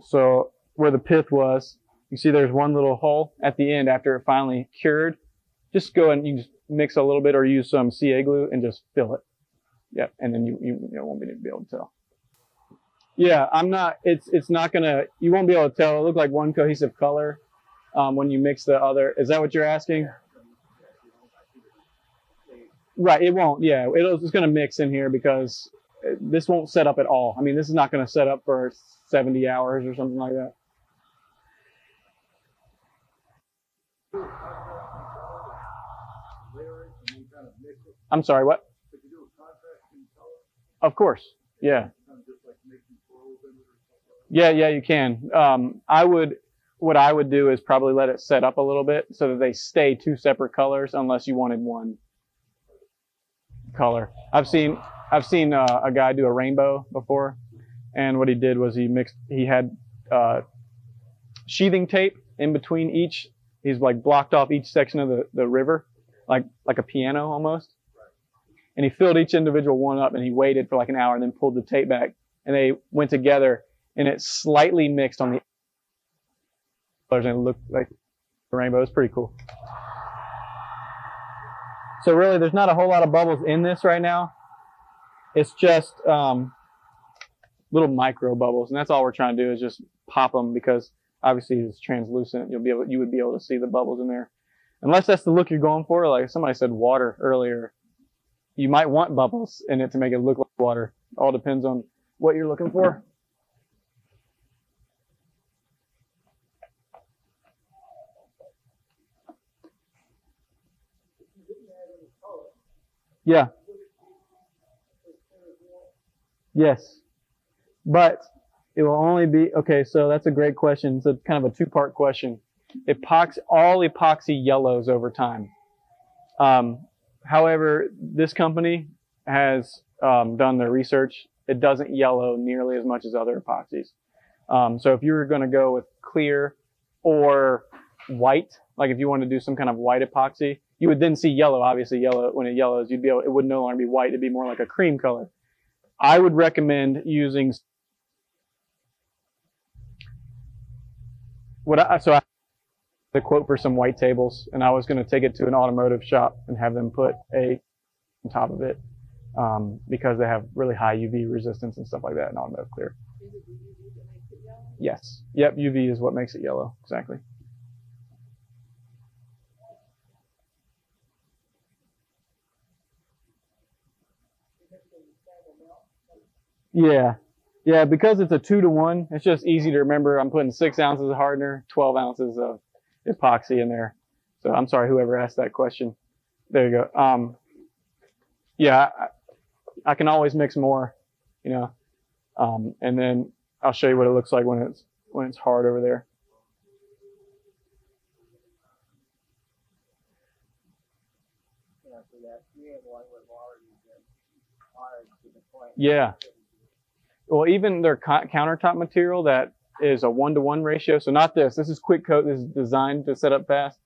so where the pith was. You see there's one little hole at the end after it finally cured. Just go and you just mix a little bit or use some CA glue and just fill it. Yeah, and then you won't be able to tell. Yeah, it's not gonna, you won't be able to tell. It'll look like one cohesive color when you mix the other. Is that what you're asking? Right, it won't, yeah. It's gonna mix in here because this won't set up at all. I mean, this is not gonna set up for 70 hours or something like that. I'm sorry, what? Of course, yeah. Yeah, you can. What I would do is probably let it set up a little bit so that they stay two separate colors unless you wanted one color. I've seen a guy do a rainbow before, and what he did was he had sheathing tape in between each. He's like blocked off each section of the river, like a piano almost. And he filled each individual one up, and he waited for like an hour and then pulled the tape back, and they went together, and it slightly mixed on the colors, and it looked like a rainbow. It's pretty cool. So really, there's not a whole lot of bubbles in this right now. It's just little micro bubbles, and that's all we're trying to do is just pop them, because obviously it's translucent. You would be able to see the bubbles in there, unless that's the look you're going for. Like somebody said, water earlier. You might want bubbles in it to make it look like water. All depends on what you're looking for. Yeah. Yes. But it will only be, okay, so that's a great question. It's a kind of a two-part question. All epoxy yellows over time. However, this company has done their research. It doesn't yellow nearly as much as other epoxies. So if you're going to go with clear or white, like if you want to do some kind of white epoxy, you would then see yellow. Obviously, yellow, when it yellows, it would no longer be white. It'd be more like a cream color. I would recommend using I have a quote for some white tables, and I was going to take it to an automotive shop and have them put on top of it, because they have really high UV resistance and stuff like that in automotive clear. Is it the UV that makes it yellow? Yes. Yep, UV is what makes it yellow. Exactly. Yeah. Yeah, because it's a 2-to-1, it's just easy to remember. I'm putting 6 ounces of hardener, 12 ounces of epoxy in there. So I'm sorry, whoever asked that question. There you go. Yeah, I can always mix more, and then I'll show you what it looks like when it's hard over there. Yeah. Well, even their countertop material that is a 1-to-1 ratio. So not this. This is quick coat. This is designed to set up fast.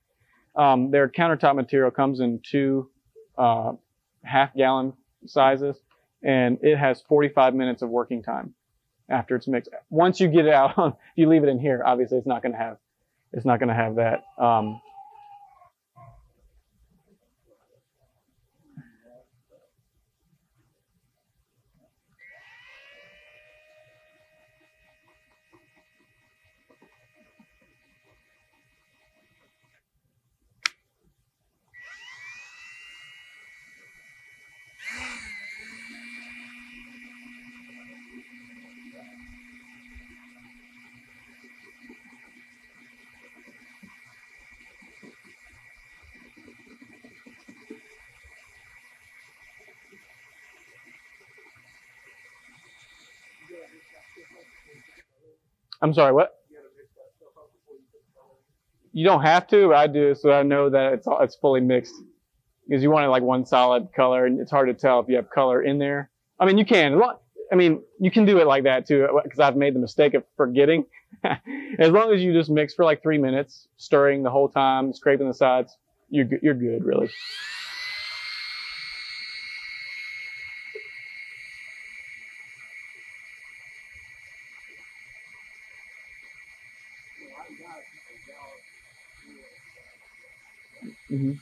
Their countertop material comes in 2 half-gallon sizes, and it has 45 minutes of working time after it's mixed. Once you get it out, if you leave it in here, obviously it's not going to have that. I'm sorry, what? You don't have to, but I do, so I know that it's fully mixed. Because you want it like one solid color, and it's hard to tell if you have color in there. I mean, you can. You can do it like that too, because I've made the mistake of forgetting. As long as you just mix for like 3 minutes, stirring the whole time, scraping the sides, you're good, really. Mm-hmm.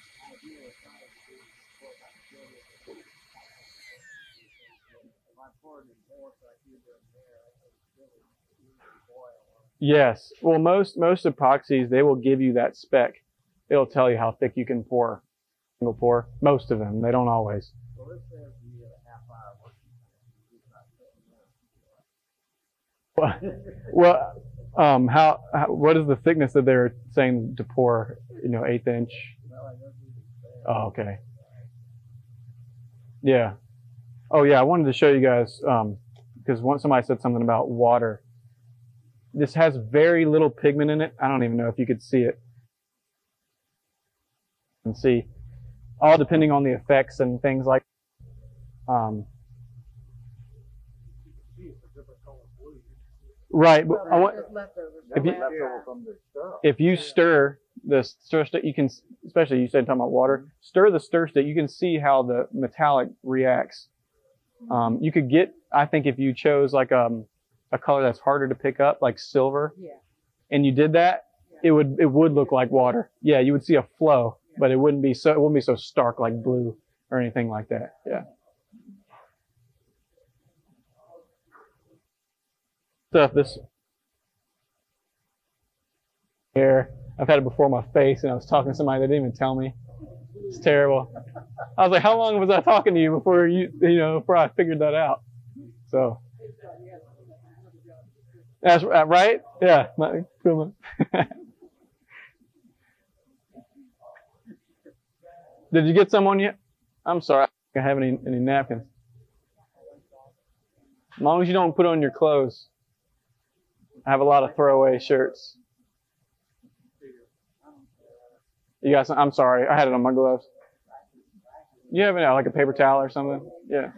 Yes. Well, most epoxies, they will give you that spec. It'll tell you how thick you can pour. Single pour. Most of them. They don't always. Well, what is the thickness that they're saying to pour? 1/8 inch. Oh, okay. Yeah. Oh, yeah. I wanted to show you guys because once somebody said something about water. This has very little pigment in it. I don't even know if you could see it. And see, all depending on the effects and things like. See, it's a different color blue. Right, but I want, Just leftovers. if you, Leftover from the stir. if you stir the stir stick, you can, especially you said talking about water, stir the stir stick, you can see how the metallic reacts. You could get, I think if you chose like a color that's harder to pick up, like silver, Yeah. and you did that, it would look like water. Yeah, you would see a flow, but it wouldn't be so stark like blue or anything like that. Yeah. Stuff this hair, I've had it before my face, and I was talking to somebody that didn't even tell me. It's terrible. I was like, how long was I talking to you before before I figured that out? So that's right. Yeah. Did you get some on you? I'm sorry, I don't have any napkins. As long as you don't put on your clothes. I have a lot of throwaway shirts. You got some? I'm sorry, I had it on my gloves. You have like a paper towel or something? Yeah.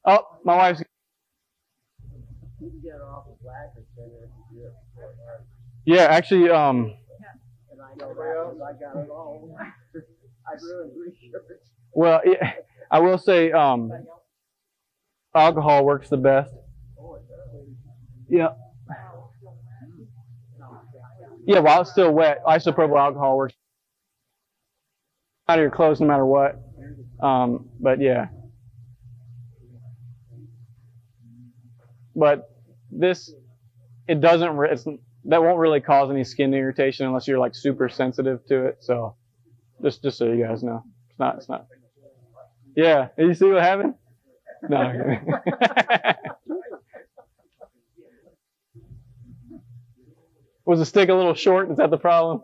Oh, my wife's. Yeah, actually, And I know that because I got it all. I ruined 3 shirts. well, yeah, I will say, alcohol works the best. Yeah. Yeah, while it's still wet, isopropyl alcohol works out of your clothes no matter what. But yeah. But this, that won't really cause any skin irritation unless you're like super sensitive to it. So just so you guys know, it's not. Yeah, you see what happened? No. Was the stick a little short? Is that the problem?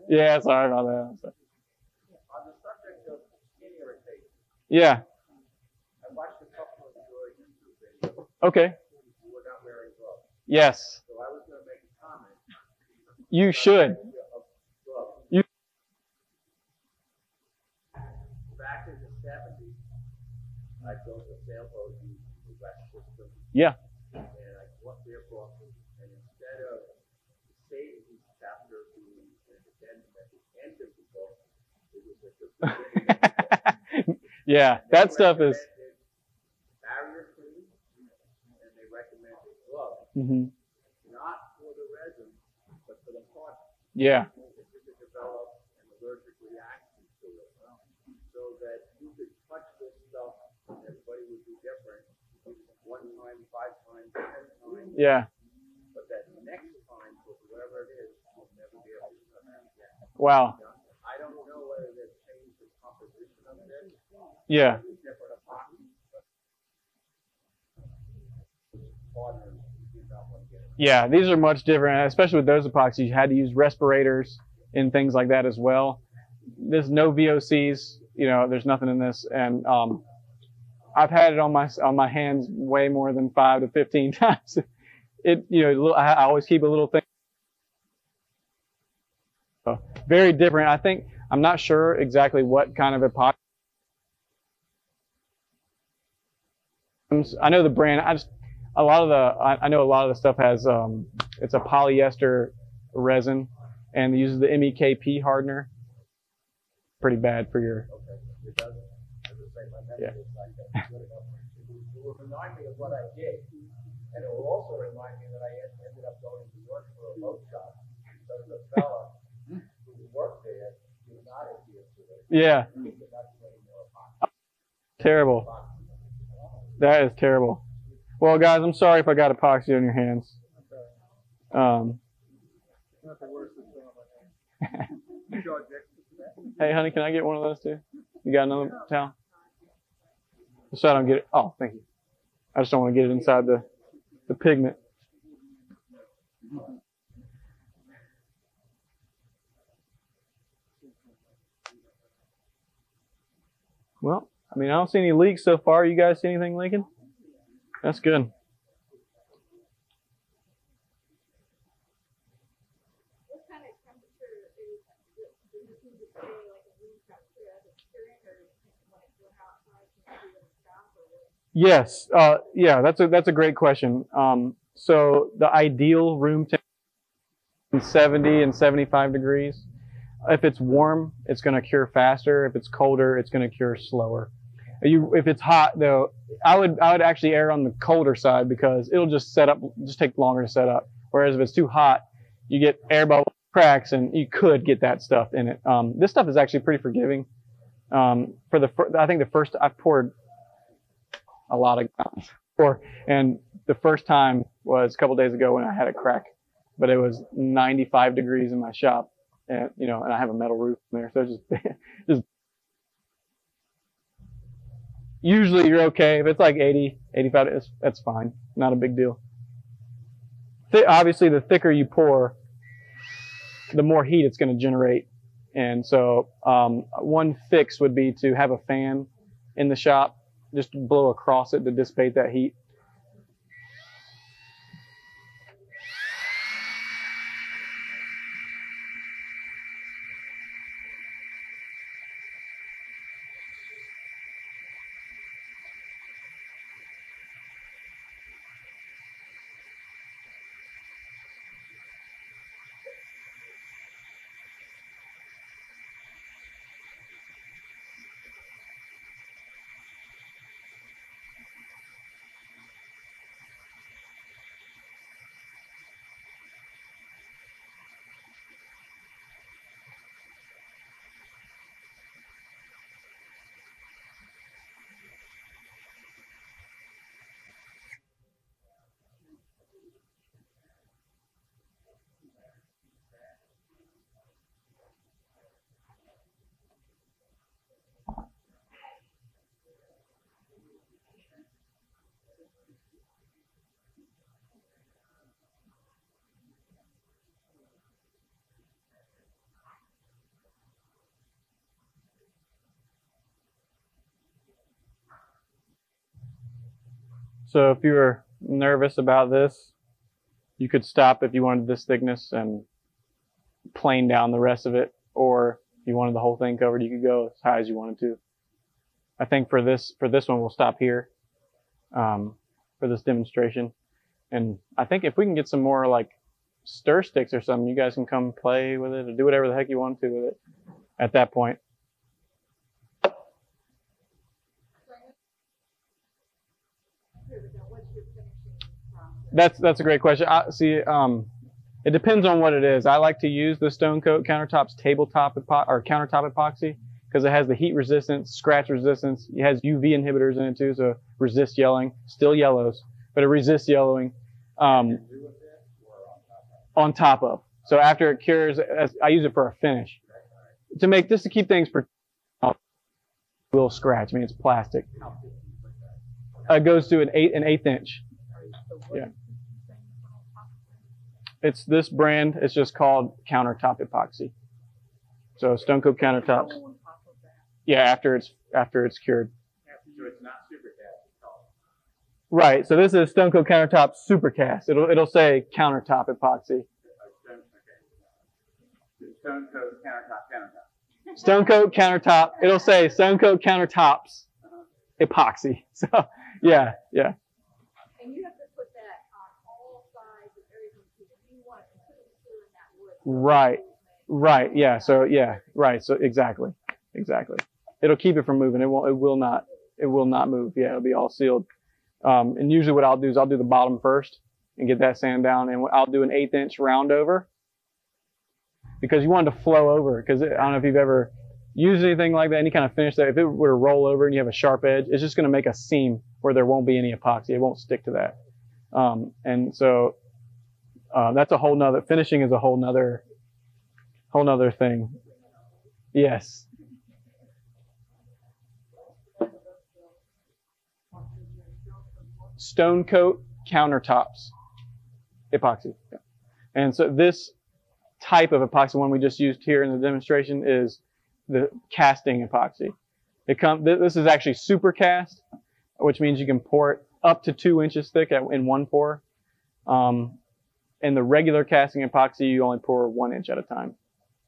Yeah, sorry about that. On the subject of skin irritation, Yeah. I watched a couple of your YouTube videos. Okay. You were not wearing gloves. Yes. So I was going to make a comment. You should. Of gloves. You. Back in the 70s, I built a sailboat using the West system. Yeah. And I bought their book. And instead of the safety chapter being an addendum at the end of the book, it was at the beginning of the book. Yeah, that stuff is. Barrier free, and they recommended gloves, not for the resin, but for the part. Yeah. If you could develop an allergic reaction to it, so that you could touch this stuff, and everybody would be different. 1 time, 5 times, 10 times. Yeah. But that next time, for whoever it is, will never be able to come out again. Wow. I don't know whether they've changed the composition of this. Yeah. Different epoxy, but harder to not want to get it. Yeah, these are much different, especially with those epoxies. You had to use respirators and things like that as well. There's no VOCs, there's nothing in this, and I've had it on my hands way more than 5 to 15 times. I always keep a little thing. So, very different. I'm not sure exactly what kind of epoxy. I know the brand. I know a lot of the stuff has it's a polyester resin and it uses the MEKP hardener. Pretty bad for your. It doesn't. As I say, my method is like that. It will remind me of what I did, and it will also remind me that I ended up going to work for a boat shop. So the fella who worked there did not adhere to it. Yeah. He did not do any more epoxy. Terrible. That is terrible. Well, guys, I'm sorry if I got epoxy on your hands. Not the worst that's been on my hands. Hey, honey, can I get one of those too? You got another towel? So I don't get it. Oh, thank you. I just don't want to get it inside the pigment. Well, I don't see any leaks so far. You guys see anything leaking? That's good. What kind of temperature is does this need to stay like a room temperature as it's curing, or when it's going outside, can you do it Yes. Yeah, that's a great question. So the ideal room temperature is 70 and 75 degrees. If it's warm, it's going to cure faster. If it's colder, it's going to cure slower. If it's hot though, I would actually err on the colder side because it'll just take longer to set up. Whereas if it's too hot, you get air bubble cracks and you could get that stuff in it. This stuff is actually pretty forgiving. I think the first, I poured a lot of gallons and the first time was a couple days ago when I had a crack, but it was 95 degrees in my shop and, and I have a metal roof in there. So it's just usually you're okay. If it's like 80, 85, that's fine. Not a big deal. Obviously, the thicker you pour, the more heat it's going to generate. And so one fix would be to have a fan in the shop, just blow across it to dissipate that heat. So if you were nervous about this, you could stop if you wanted this thickness and plane down the rest of it. Or if you wanted the whole thing covered, you could go as high as you wanted to. I think for this one, we'll stop here for this demonstration. And I think if we can get some more like stir sticks or something, you guys can come play with it or do whatever the heck you want to with it at that point. That's a great question. It depends on what it is. I like to use the Stone Coat Countertops tabletop or Countertop Epoxy because it has the heat resistance, scratch resistance. It has UV inhibitors in it too, so resist yellowing. Still yellows, but it resists yellowing. On top of. So after it cures, I use it for a finish to keep things will scratch. I mean, it's plastic. It goes to an eighth inch. Yeah. It's this brand. It's just called Countertop Epoxy. So Stone Coat Countertops. Yeah, after it's cured. So it's not super cast. Right. So this is Stone Coat Countertop Supercast. It'll say Countertop Epoxy. Stone Coat Countertop. Stone Coat Countertop. It'll say Stone Coat Countertops Epoxy. So yeah. And you have to put that on all sides of everything because you want to completely seal in that wood. Right. Yeah. So yeah. Right. So exactly. It'll keep it from moving. It will not move. Yeah. It'll be all sealed. And usually what I'll do is I'll do the bottom first and get that sand down, and I'll do an 1/8 inch round over because you want it to flow over. Because I don't know if you've ever used anything like that, any kind of finish that if it were to roll over and you have a sharp edge, it's just going to make a seam where there won't be any epoxy. It won't stick to that. And so that's a whole nother, finishing is a whole nother thing. Yes. Stone Coat Countertops Epoxy. Yeah. And so this type of epoxy, one we just used here in the demonstration, is the casting epoxy. This is actually super cast, which means you can pour it up to 2 inches thick in one pour. In the regular casting epoxy, you only pour 1 inch at a time.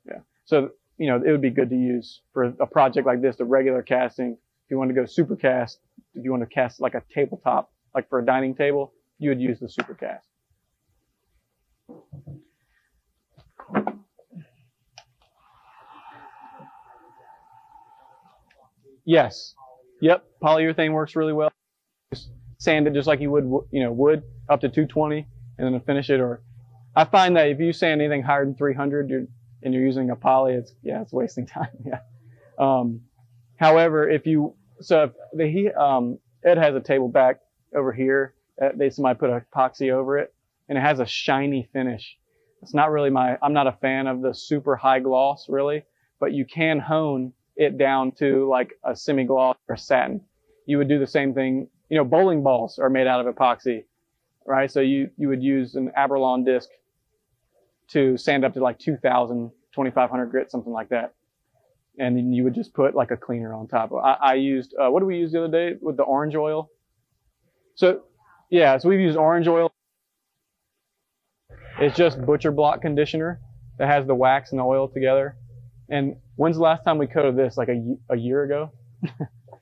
Yeah. So, it would be good to use for a project like this, the regular casting. If you want to go super cast, if you want to cast like a tabletop, like for a dining table, you would use the super cast. Yes. Yep. Polyurethane works really well. Just sand it just like you would, wood up to 220 and then finish it. Or I find that if you sand anything higher than 300 and you're using a poly, it's wasting time. Yeah. However, Ed has a table back over here. Somebody put epoxy over it and it has a shiny finish. It's not really I'm not a fan of the super high gloss really, but you can hone it down to like a semi-gloss or satin. You would do the same thing. Bowling balls are made out of epoxy, right? So you would use an Abralon disc to sand up to like 2,000, 2,500 grit, something like that. And then you would just put like a cleaner on top. I used, what did we use the other day with the orange oil? So we've used orange oil. It's just butcher block conditioner that has the wax and the oil together. And when's the last time we coated this? Like a year ago?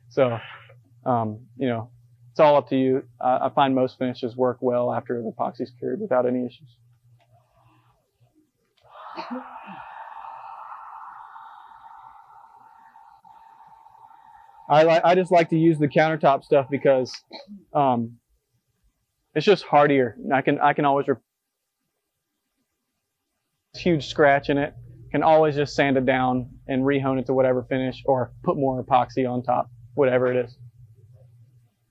So, it's all up to you. I find most finishes work well after the epoxy's cured without any issues. I just like to use the countertop stuff because it's just hardier. I can always huge scratch in it. Can always just sand it down and rehone it to whatever finish or put more epoxy on top, whatever it is.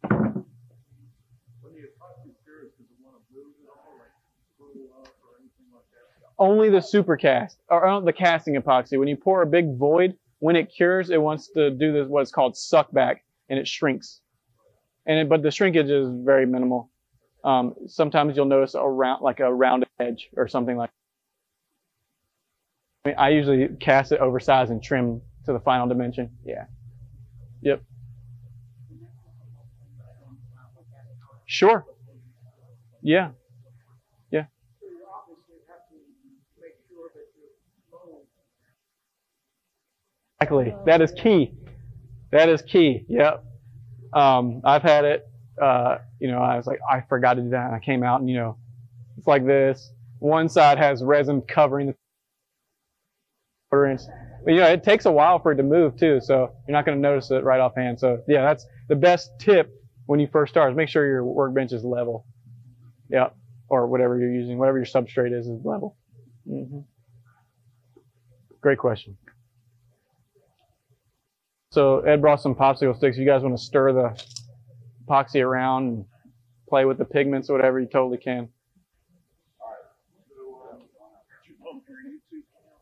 When the epoxy cures, does it want to move at all, like roll up or anything like that? Only the super cast or the casting epoxy. When you pour a big void, when it cures, it wants to do this what's called suck back, and it shrinks. But the shrinkage is very minimal. Sometimes you'll notice a rounded edge or something like that. I usually cast it oversized and trim to the final dimension. Yeah. Yep. Sure. Yeah. Yeah. Exactly. That is key. That is key. Yep. I've had it, I was like, I forgot to do that. And I came out and, it's like this. One side has resin covering the inch. But it takes a while for it to move too, so you're not going to notice it right offhand. So yeah, that's the best tip when you first start is make sure your workbench is level. Yeah, or whatever you're using, whatever your substrate is level. Mm-hmm. Great question. So Ed brought some popsicle sticks. You guys want to stir the epoxy around and play with the pigments or whatever, you totally can.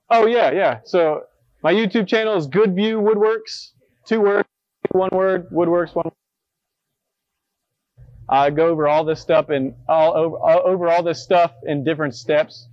Oh, yeah. So my YouTube channel is GoodView Woodworks. 2 words, 1 word, Woodworks, 1 word. I go over all this stuff over all this stuff in different steps.